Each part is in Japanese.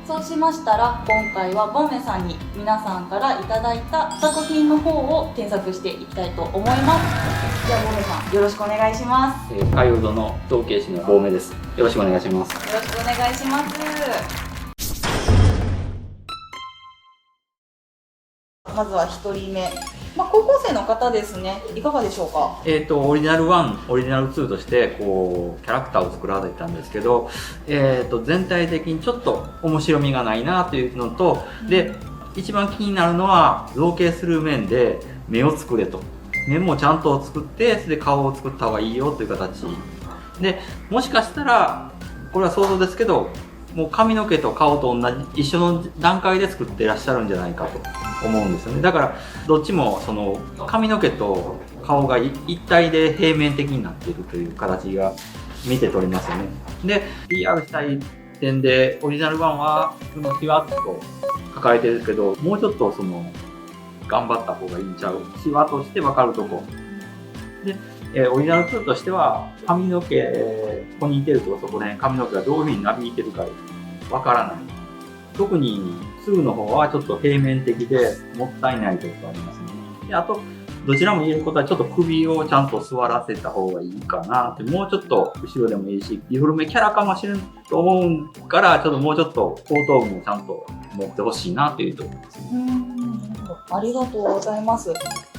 そうしましたら今回はボメさんに皆さんからいただいた作品の方を添削していきたいと思います。じゃあボメさんよろしくお願いします。海洋堂の造形師のボメです。よろしくお願いします。よろしくお願いします。まずは1人目、高校生の方ですね。いかがでしょうか。オリジナル1、オリジナル2としてこうキャラクターを作られたんですけど、全体的にちょっと面白みがないなというのと、で一番気になるのは造形する面で目を作れと、目もちゃんと作ってそれで顔を作った方がいいよという形で、もしかしたらこれは想像ですけど、もう髪の毛と顔と一緒の段階で作っていらっしゃるんじゃないかと思うんですよね。だからどっちもその髪の毛と顔が一体で平面的になっているという形が見て取れますよね。で PR したい点でオリジナル1はそのピワッと書かれてるんですけど、もうちょっとその頑張った方がいいんちゃう、シワとして分かるとこで、オリジナル2としては髪の毛、ポニーテールとかそこら辺髪の毛がどういうふうになびいてるかわからない。特に2の方はちょっと平面的でもったいないところがありますね。であとどちらも言えることはちょっと首をちゃんと座らせた方がいいかなって、もうちょっと後ろでもいいし、ディフォルメキャラかもしれんと思うから、ちょっともうちょっと後頭部もちゃんと持ってほしいなというところですね。ありがとうございます。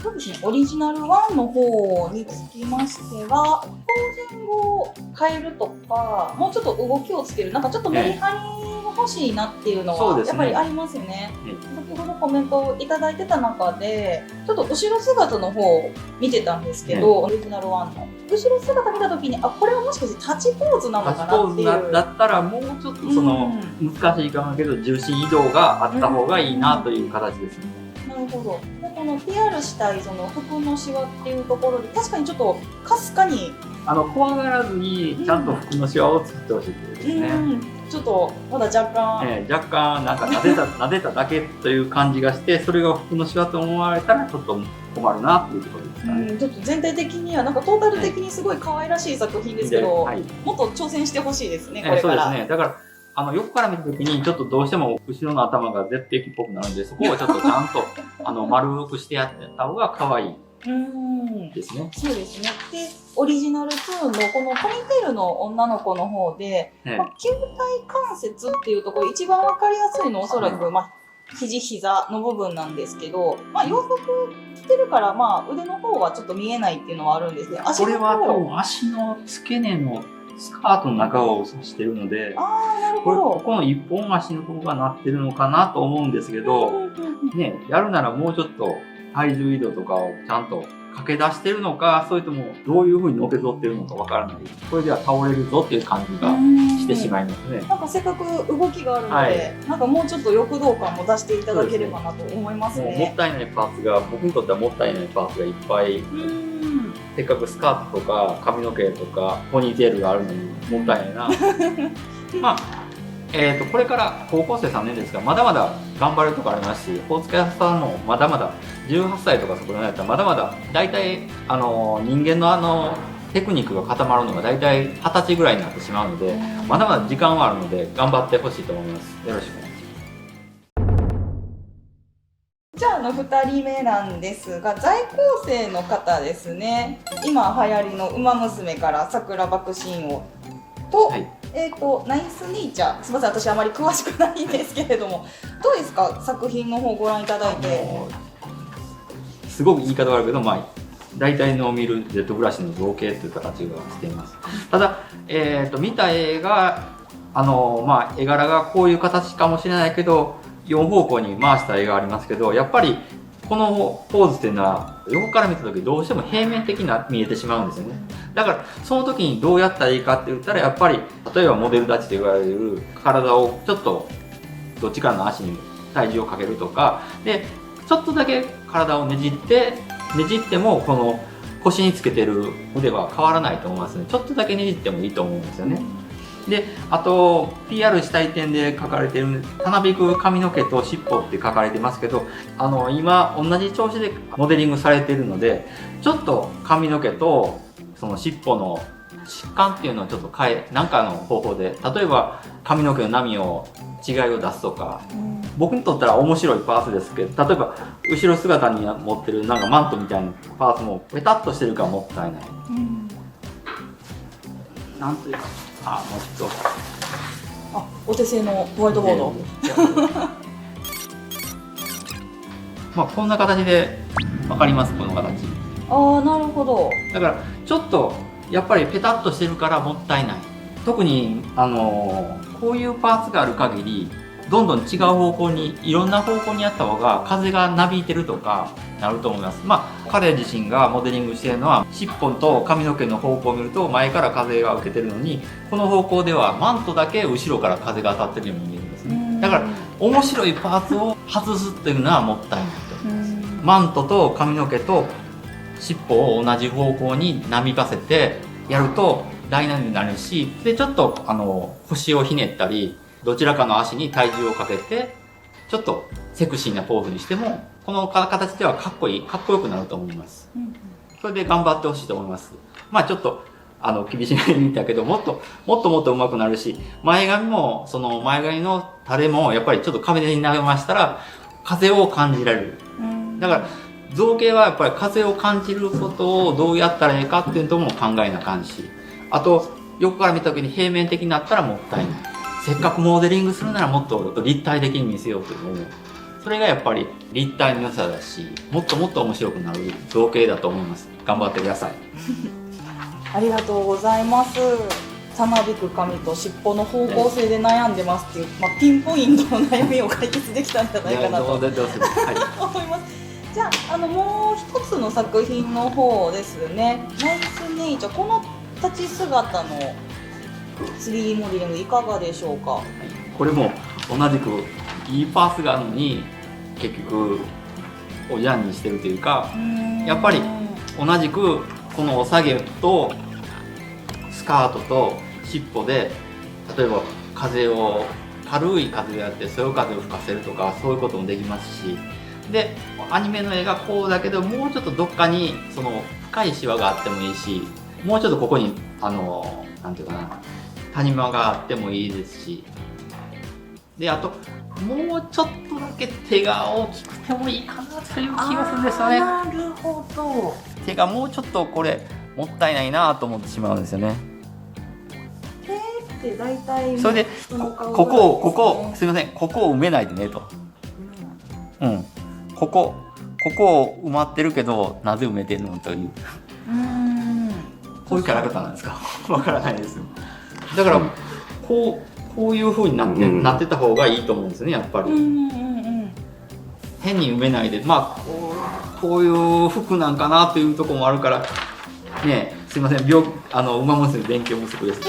そうですね、オリジナル1の方につきましては、標準語を変えるとか、もうちょっと動きをつける、なんかちょっとメリハリが欲しいなっていうのはやっぱりありますよね。先ほどコメントをいただいてた中で、ちょっと後ろ姿の方を見てたんですけど、オリジナル1の後ろ姿見た時に、これはもしかして立ちポーズなのかなっていう。だったらもうちょっとその難しいかもけど重心移動があった方がいいなという形ですね。なるほど。でこの PR したいその服のシワっていうところで、確かにちょっとかすかに怖がらずにちゃんと服のシワを作ってほしいということですね。ちょっとまだ若干なんか撫でただけという感じがして、それが服のシワと思われたらちょっと困るなというところですかね。ちょっと全体的にはなんかトータル的にすごい可愛らしい作品ですけど、もっと挑戦してほしいですね、これから。そうですね。だから横から見たときにちょっとどうしても後ろの頭が絶壁っぽくなるんで、そこをちょっとちゃんと丸くしてやった方が可愛いですね。そうですね。でオリジナル2のこのポニーテールの女の子の方で、球体関節っていうところ一番わかりやすいのはおそらく、膝の部分なんですけど、洋服着てるから腕の方はちょっと見えないっていうのはあるんですね。これは多分足の付け根のスカートの中を指してるので、なるほど。ここの一本足のところがなってるのかなと思うんですけど、やるならもうちょっと体重移動とかをちゃんと駆け出してるのか、それともどういうふうにのけぞってるのかわからない。これでは倒れるぞっていう感じがしてしまいますね。なんかせっかく動きがあるので、なんかもうちょっと躍動感も出していただければなと思いますね。もったいないパーツが、僕にとってはもったいないパーツがいっぱい。せっかくスカートとか髪の毛とかポニーテールがあるのにもったいないな。これから高校生3年ですが、まだまだ頑張るとこありますし、大塚さんもまだまだ18歳とかそこら辺だったらまだまだ大体人間のテクニックが固まるのが大体20歳ぐらいになってしまうので、まだまだ時間はあるので頑張ってほしいと思います。よろしくお願いします。じゃあ2人目なんですが、在校生の方ですね。今流行りの「ウマ娘」から「桜爆心王」と、ナイスネイチャー、すみません私あまり詳しくないんですけれども、どうですか作品の方ご覧いただいて。すごく言い方悪いけど、大体の見るジェットブラシの造形という形がしています。ただ、見た絵が絵柄がこういう形かもしれないけど4方向に回した絵がありますけど、やっぱりこのポーズっていうのは横から見た時どうしても平面的な見えてしまうんですよね。だからその時にどうやったらいいかって言ったら、やっぱり例えばモデル立ちと言われる体をちょっとどっちかの足に体重をかけるとかで、ちょっとだけ体をねじってもこの腰につけてる腕は変わらないと思いますね。ちょっとだけねじってもいいと思うんですよね。であと PR したい点で書かれているたなびく髪の毛と尻尾って書かれてますけど、今同じ調子でモデリングされているので、ちょっと髪の毛とその尻尾の疾患っていうのをちょっと何かの方法で、例えば髪の毛の波を違いを出すとか、僕にとったら面白いパーツですけど、例えば後ろ姿に持ってるなんかマントみたいなパーツもペタッとしてるからもったいない、なんというか、もうちょっとお手製のホワイトボード。まあこんな形で分かります、この形。なるほど。だからちょっとやっぱりペタッとしてるからもったいない。特にこういうパーツがある限りどんどん違う方向に、いろんな方向にやった方が風がなびいてるとかなると思います。まあ彼自身がモデリングしているのは尻尾と髪の毛の方向を見ると前から風が受けてるのに、この方向ではマントだけ後ろから風が当たってるように見えるんですね。だから面白いパーツを外すっていうのはもったいないと。マントと髪の毛と尻尾を同じ方向になびかせてやるとダイナミックになるし、でちょっと腰をひねったりどちらかの足に体重をかけてちょっとセクシーなポーズにしてもこの形ではかっこよくなると思います。それで頑張ってほしいと思います。まあちょっと厳しい目に見たけど、もっと上手くなるし、前髪もその前髪の垂れもやっぱりちょっと壁に投げましたら風を感じられる。だから造形はやっぱり風を感じることをどうやったらいいかっていうのも考えなあかんし、あと横から見た時に平面的になったらもったいない。せっかくモデリングするならもっと立体的に見せようと思う。それがやっぱり立体の良さだし、もっと面白くなる造形だと思います。頑張ってください。ありがとうございます。たなびく髪と尻尾の方向性で悩んでますっていう、ピンポイントの悩みを解決できたんじゃないかなと思います。じゃあ、もう一つの作品の方ですね。ナイスネイチャー、この立ち姿の 3D モデリングいかがでしょうか。これも同じくいいパーツがあるのに結局おじゃんにしてるというか、やっぱり同じくこのお下げとスカートと尻尾で例えば軽い風であってそよ風を吹かせるとか、そういうこともできますし、でアニメの絵がこうだけどもうちょっとどっかにその深いシワがあってもいいし、もうちょっとここになんていうかな、谷間があってもいいですし、であともうちょっとだけ手が大きくてもいいかなという気がするんですよね。なるほど。手がもうちょっとこれもったいないなと思ってしまうんですよね。手って大体それでここすいません、ここを埋めないでねと。ここを埋まってるけどなぜ埋めてるのという。こういうキャラクターなんですか。わからないですよ。だからこういう風になってた方がいいと思うんですね、やっぱり。変に埋めないで、こういう服なんかなというところもあるからね。すいません、馬娘勉強不足です。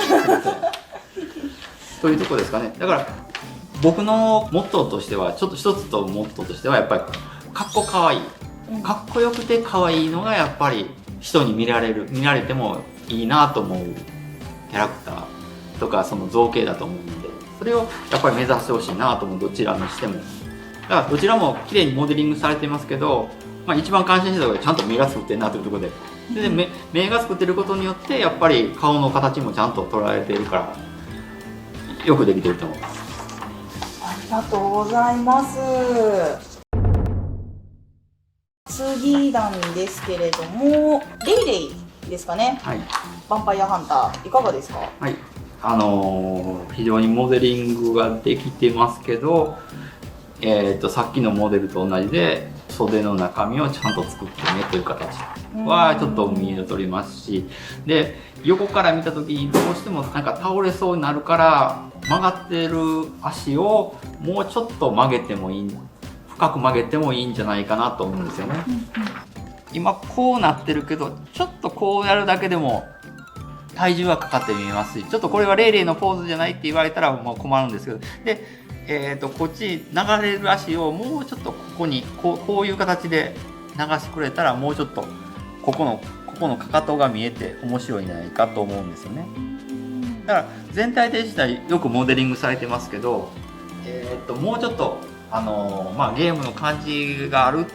というところですかね。だから僕のモットーとしては、ちょっと一つとモットーとしてはやっぱりかっこよくて可愛いのがやっぱり人に見られてもいいなと思うキャラクターとかその造形だと思うので、それをやっぱり目指してほしいなと思う。どちらにしてもだからどちらも綺麗にモデリングされてますけど、一番感心したのがちゃんと目が作ってるなというところで、目が作ってることによってやっぱり顔の形もちゃんと捉えているからよくできてると思います。ありがとうございます。次なんですけれども、レイレイですかね。はい。ヴァンパイアハンターいかがですか。はい。非常にモデリングができてますけど、さっきのモデルと同じで袖の中身をちゃんと作ってねという形はちょっと見え取りますし、で横から見た時にどうしてもなんか倒れそうになるから曲がってる足をもうちょっと深く曲げてもいいんじゃないかなと思うんですよね。今こうなってるけどちょっとこうやるだけでも体重はかかって見えますし、ちょっとこれはレイレイのポーズじゃないって言われたらもう困るんですけど、でこっち流れる足をもうちょっとここにこういう形で流してくれたらもうちょっとここのかかとが見えて面白いんじゃないかと思うんですよね。だから全体で自体よくモデリングされてますけど、もうちょっとゲームの感じがある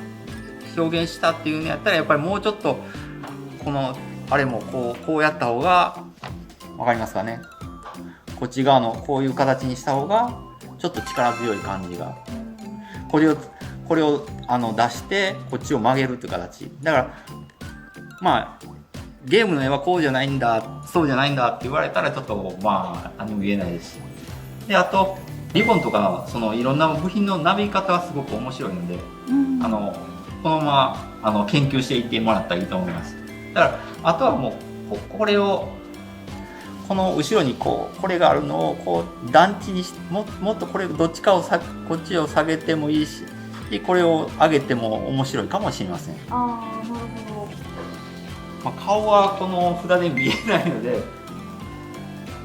表現したっていうのやったらやっぱりもうちょっとこのあれもこうやった方がわかりますかね。こっち側のこういう形にした方がちょっと力強い感じが、これを出してこっちを曲げるっていう形だから、まあゲームの絵はこうじゃないんだそうじゃないんだって言われたらちょっとまあ何も言えないですし、であとリボンとかそのいろんな部品のなび方はすごく面白いので、このまま研究していってもらったらいいと思います。だからあとはもうこれをこの後ろにこれがあるのをこう団地にし もっとこれどっちかをこっちを下げてもいいし、これを上げても面白いかもしれません。ああ、なるほど。まあ、顔はこの札で見えないので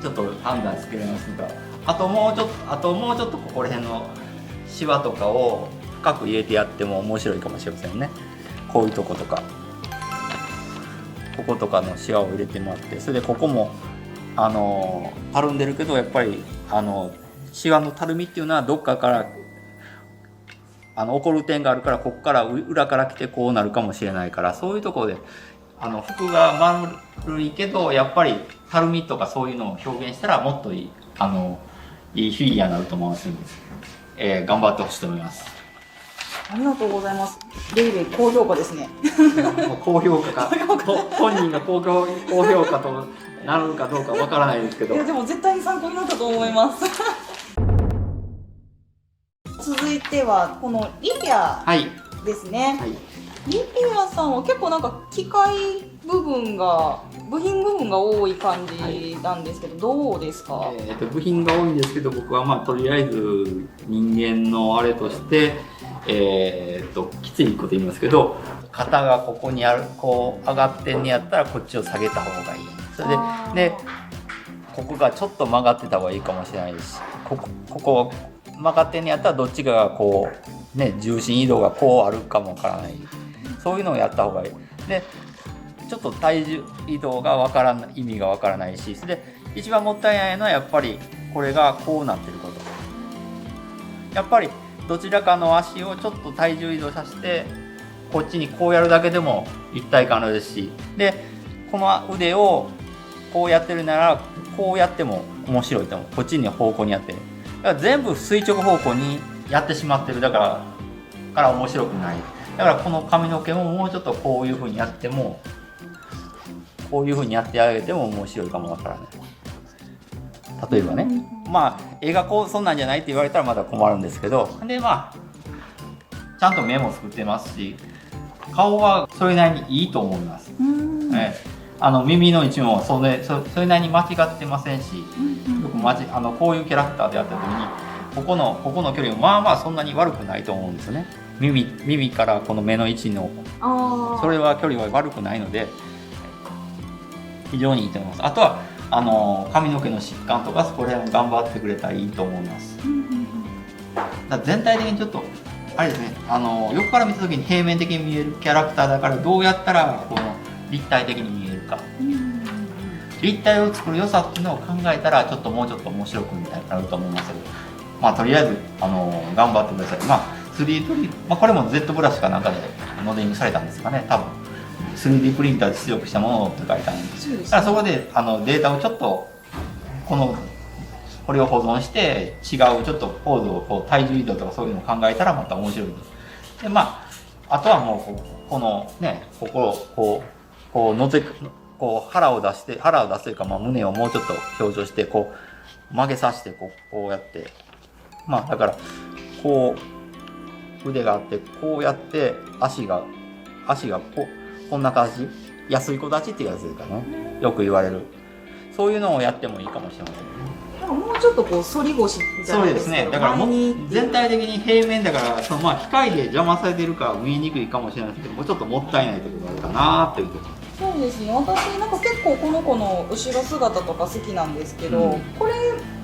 ちょっと判断つけられますが、あともうちょっとここら辺のシワとかを深く入れてやっても面白いかもしれませんね。こういうとことかこことかのシワを入れてもらって、それでここもたるんでるけどやっぱりシワのたるみっていうのはどっかから起こる点があるから、ここから裏から来てこうなるかもしれないから、そういうところで服が丸いけどやっぱりたるみとかそういうのを表現したらもっといいいいフィギュアになると思いますので、頑張ってほしいと思います。ありがとうございます。レイレイ高評価ですね。高評価か本人が高評価となるかどうかわからないですけど、いやでも絶対に参考になったと思います。続いてはこのリピアですね。はい、リピアさんは結構なんか機械部品部分が多い感じなんですけど、どうですか？部品が多いんですけど、僕はまあとりあえず人間のあれとして、きついこと言いますけど、肩がここにあるこう上がってんねやったらこっちを下げた方がいい。それでここがちょっと曲がってた方がいいかもしれないし、ここ曲がってんねやったらどっちかがこうね重心移動がこうあるかもわからない。そういうのをやった方がいい。でちょっと体重移動が意味がわからないし、それで一番もったいないのはやっぱりこれがこうなってること。やっぱりどちらかの足をちょっと体重移動させてこっちにこうやるだけでも一体感あるですし、でこの腕をこうやってるならこうやっても面白いと思う。こっちに方向にやってる。だから全部垂直方向にやってしまってる。だから面白くない。だからこの髪の毛ももうちょっとこういう風にやっても、こういう風にやってあげても面白いかもわからない。例えばね、まあ絵がそんなんじゃないって言われたらまだ困るんですけど、でまあちゃんと目も作ってますし、顔はそれなりにいいと思います。耳の位置もそれなりに間違ってませんし、よくこういうキャラクターでやった時にここの距離もまあまあそんなに悪くないと思うんですよね。耳からこの目の位置のそれは距離は悪くないので非常にいいと思います。あとは髪の毛の疾患とかそこら辺を頑張ってくれたらいいと思います。だから全体的にちょっとあれですね、横から見た時に平面的に見えるキャラクターだから、どうやったらこの立体的に見えるか、立体を作る良さっていうのを考えたらもうちょっと面白くなると思いますけど、まあとりあえず頑張ってください。まあ 3D プリント、これも Z ブラシかなんかでモデリングされたんですかね、多分 3D プリンターで出力したものって書いてあるんです。だからそこでデータをちょっとこれを保存して違うちょっとポーズを体重移動とかそういうのを考えたらまた面白いです。でまああとはもうこのねここを腹を出すというか、胸をもうちょっと表情して曲げさせてこうやって、だから腕があってこうやって足がこんな感じ、安い子立ちっていうやつですかね、よく言われる。そういうのをやってもいいかもしれませんね。もうちょっと反り腰じゃないですか。そうですね。だから全体的に平面だから機械で邪魔されてるから見えにくいかもしれないですけど、もうちょっともったいないところがあるかなというところ。そうですね。私なんか結構この子の後ろ姿とか好きなんですけど、これ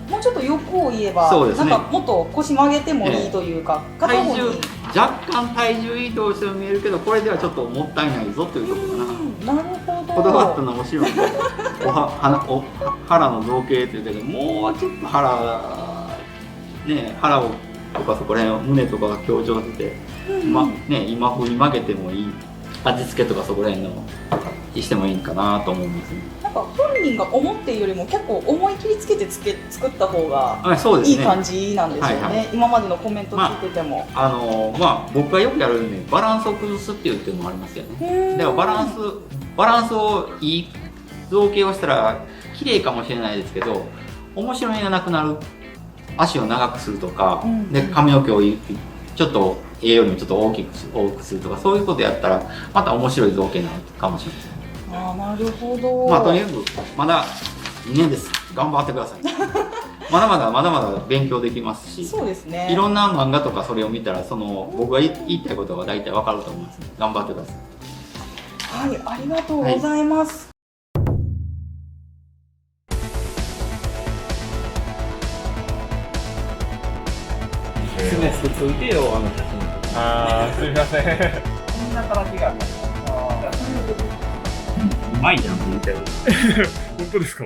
もうちょっと欲を言えば、なんかもっと腰曲げてもいいというか、若干体重移動しても見えるけど、これではちょっともったいないぞというところかな。なるほど。こだわったのはもちろん腹の造形っていうけど、もうちょっと腹をとかそこら辺を胸とかが強調してて、今風に曲げてもいい、味付けとかそこら辺のしてもいいかなと思うんですね。なんか本人が思っているよりも結構思い切りつけて作った方がそうですね。いい感じなんですよね。はいはい今までのコメント聞いてても。僕がよくやるね、バランスを崩すっていうのもありますよね。だからバランスをいい造形をしたら綺麗かもしれないですけど、面白みがなくなる。足を長くするとか、で髪の毛をちょっと栄養にもちょっと大きくするとか、そういうことやったらまた面白い造形になるかもしれません。なるほど。まあとにかくまだ2年です。頑張ってください。まだまだ勉強できますし、そうですね。いろんな漫画とかそれを見たら僕が言いたいことが大体わかると思います。頑張ってください。はい、ありがとうございます。すねついてよ、写真。すみません。こんな形がある。うまいじゃんって言ってる。本当ですか。